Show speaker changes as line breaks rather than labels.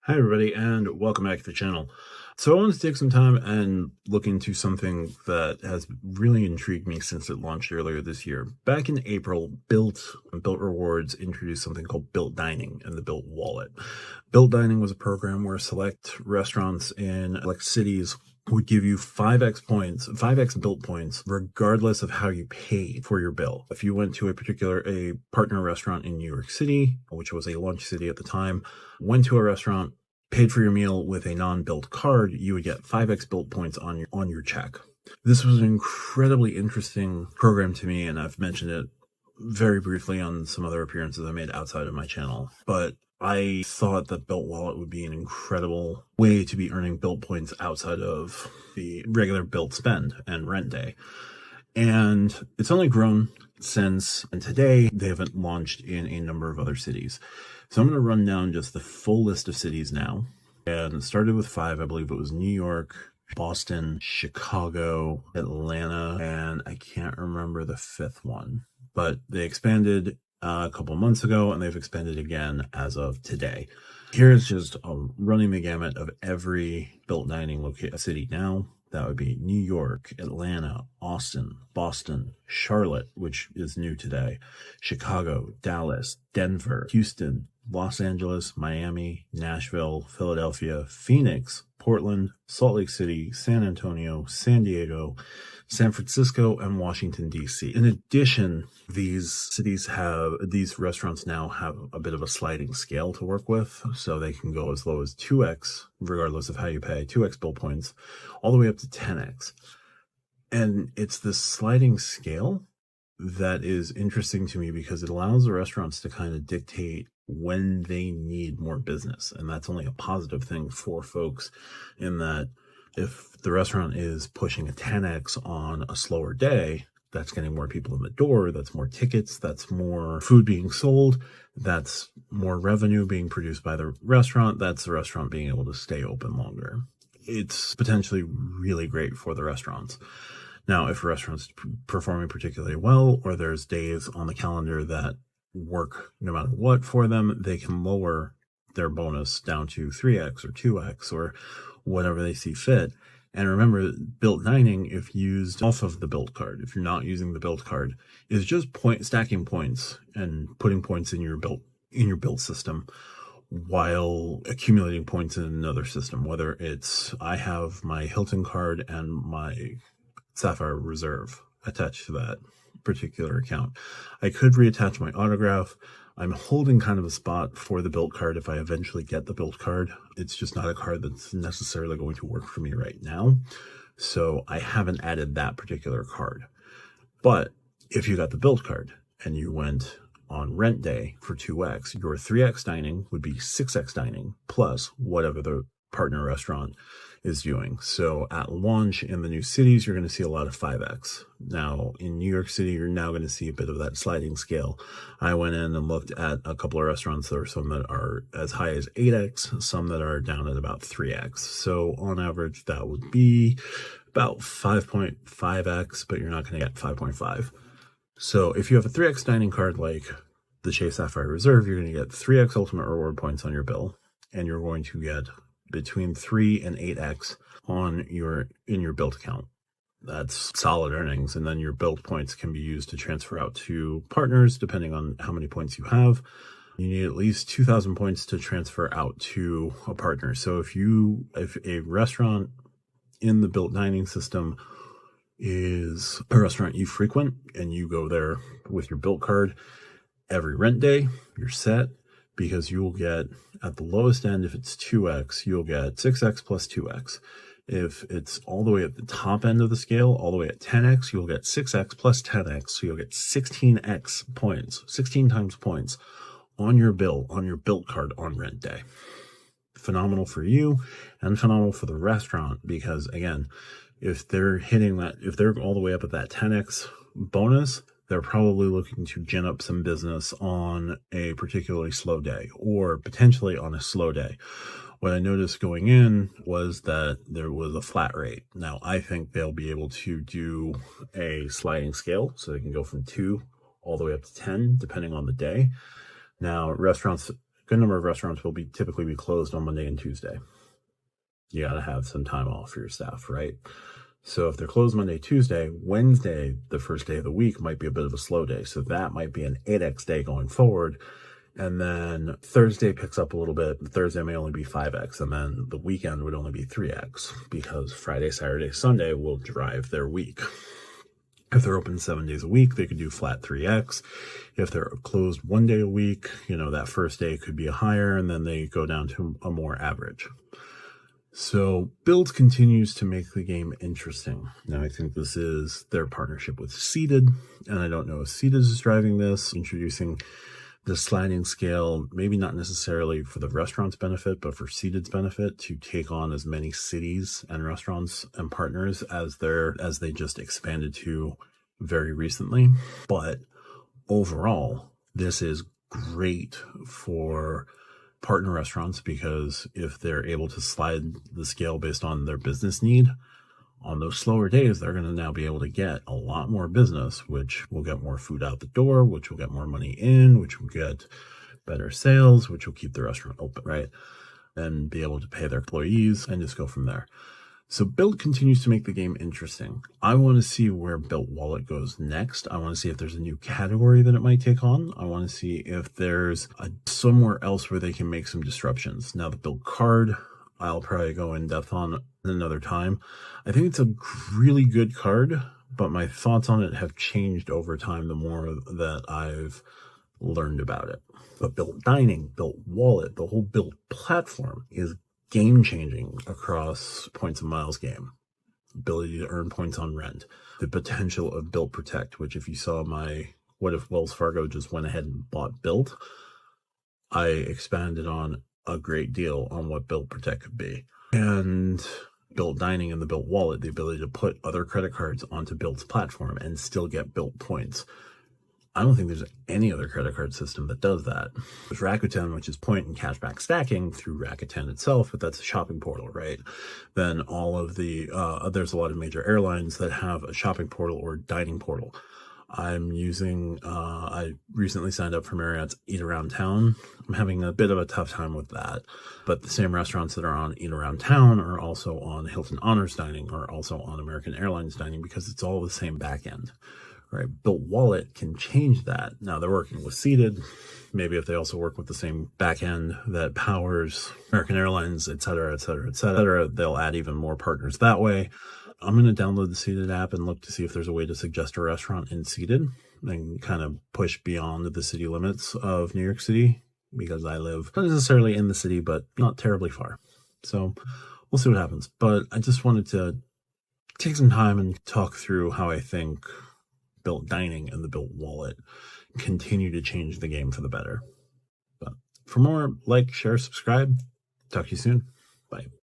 Hi, everybody, and welcome back to the channel. So I wanted to take some time and look into something that has really intrigued me since it launched earlier this year. Back in April, Bilt Rewards introduced something called Bilt Dining and the Bilt Wallet. Bilt Dining was a program where select restaurants in select cities would give you 5x points, 5x Bilt points, regardless of how you paid for your bill. If you went to a partner restaurant in New York City, which was a lunch city at the time, went to a restaurant, paid for your meal with a non-Bilt card, you would get 5x Bilt points on your check. This was an incredibly interesting program to me, and I've mentioned it very briefly on some other appearances I made outside of my channel, but I thought that Bilt Wallet would be an incredible way to be earning Bilt points outside of the regular Bilt spend and rent day. And it's only grown since, and today they haven't launched in a number of other cities. So I'm going to run down just the full list of cities now. And it started with 5, I believe it was New York, Boston, Chicago, Atlanta, and I can't remember the 5th one. But they expanded a couple months ago, and they've expanded again as of today. Here's just running the gamut of every Bilt Dining city now. That would be New York, Atlanta, Austin, Boston, Charlotte, which is new today, Chicago, Dallas, Denver, Houston, Los Angeles, Miami, Nashville, Philadelphia, Phoenix, Portland, Salt Lake City, San Antonio, San Diego, San Francisco, and Washington, D.C. In addition, these restaurants now have a bit of a sliding scale to work with, so they can go as low as 2x, regardless of how you pay, 2x Bilt points, all the way up to 10x. And it's this sliding scale that is interesting to me because it allows the restaurants to kind of dictate when they need more business. And that's only a positive thing for folks, in that if the restaurant is pushing a 10x on a slower day, that's getting more people in the door, that's more tickets, that's more food being sold, that's more revenue being produced by the restaurant, that's the restaurant being able to stay open longer. It's potentially really great for the restaurants. Now, if a restaurant's performing particularly well, or there's days on the calendar that work no matter what for them, they can lower their bonus down to 3x or 2x or whatever they see fit. And remember, Bilt Dining, if used off of the Bilt card, if you're not using the Bilt card, is just stacking points and putting points in your Bilt system while accumulating points in another system. Whether it's, I have my Hilton card and my Sapphire Reserve attached to that particular account. I could reattach my autograph. I'm holding kind of a spot for the Bilt card if I eventually get the Bilt card. It's just not a card that's necessarily going to work for me right now, so I haven't added that particular card. But if you got the Bilt card and you went on rent day for 2x, your 3x dining would be 6x dining plus whatever the partner restaurant is doing. So at launch in the new cities, you're going to see a lot of 5x. Now in New York City, you're now going to see a bit of that sliding scale. I went in and looked at a couple of restaurants. There are some that are as high as 8x, some that are down at about 3x. So on average, that would be about 5.5x, but you're not going to get 5.5. So if you have a 3x dining card like the Chase Sapphire Reserve, you're going to get 3x ultimate reward points on your bill, and you're going to get between 3 and 8x in your Bilt account. That's solid earnings. And then your Bilt points can be used to transfer out to partners, depending on how many points you have. You need at least 2,000 points to transfer out to a partner. So if a restaurant in the Bilt Dining system is a restaurant you frequent and you go there with your Bilt card every rent day, you're set, because you will get, at the lowest end, if it's 2x, you'll get 6x plus 2x. If it's all the way at the top end of the scale, all the way at 10x, you'll get 6x plus 10x. So you'll get 16x points, 16 times points on your bill, on your Bilt card on rent day. Phenomenal for you and phenomenal for the restaurant, because again, if they're hitting that, if they're all the way up at that 10x bonus, they're probably looking to gin up some business on a particularly slow day, or potentially on a slow day. What I noticed going in was that there was a flat rate. Now, I think they'll be able to do a sliding scale, so they can go from 2 all the way up to 10, depending on the day. Now, restaurants good number of restaurants will typically be closed on Monday and Tuesday. You got to have some time off for your staff, right? So if they're closed Monday, Tuesday, Wednesday, the first day of the week, might be a bit of a slow day. So that might be an 8x day going forward. And then Thursday picks up a little bit. Thursday may only be 5x. And then the weekend would only be 3x because Friday, Saturday, Sunday will drive their week. If they're open 7 days a week, they could do flat 3x. If they're closed 1 day a week, that first day could be a higher, and then they go down to a more average. So Bilt continues to make the game interesting. Now, I think this is their partnership with Seated, and I don't know if Seated is driving this, introducing the sliding scale, maybe not necessarily for the restaurant's benefit, but for Seated's benefit, to take on as many cities and restaurants and partners as they just expanded to very recently. But overall, this is great for partner restaurants, because if they're able to slide the scale based on their business need, on those slower days, they're going to now be able to get a lot more business, which will get more food out the door, which will get more money in, which will get better sales, which will keep the restaurant open, right? And be able to pay their employees and just go from there. So Bilt continues to make the game interesting. I want to see where Bilt Wallet goes next. I want to see if there's a new category that it might take on. I want to see if there's somewhere else where they can make some disruptions. Now, the Bilt card, I'll probably go in depth on another time. I think it's a really good card, but my thoughts on it have changed over time the more that I've learned about it. But Bilt Dining, Bilt Wallet, the whole Bilt platform is game-changing across points and miles game. Ability to earn points on rent. The potential of Bilt Protect, which if you saw my What If Wells Fargo just went ahead and bought Bilt, I expanded on a great deal on what Bilt Protect could be. And Bilt Dining and the Bilt Wallet, the ability to put other credit cards onto Bilt's platform and still get Bilt points. I don't think there's any other credit card system that does that. There's Rakuten, which is point and cashback stacking through Rakuten itself, but that's a shopping portal, right? Then all of the, there's a lot of major airlines that have a shopping portal or dining portal. I'm using, I recently signed up for Marriott's Eat Around Town. I'm having a bit of a tough time with that, but the same restaurants that are on Eat Around Town are also on Hilton Honors Dining, or also on American Airlines Dining, because it's all the same back end. Right, Bilt Wallet can change that. Now they're working with Seated. Maybe if they also work with the same back end that powers American Airlines, et cetera, et cetera, et cetera, they'll add even more partners that way. I'm going to download the Seated app and look to see if there's a way to suggest a restaurant in Seated and kind of push beyond the city limits of New York City, because I live not necessarily in the city, but not terribly far. So we'll see what happens. But I just wanted to take some time and talk through how I think Bilt Dining and the Bilt Wallet continue to change the game for the better. But for more, like, share, subscribe. Talk to you soon. Bye.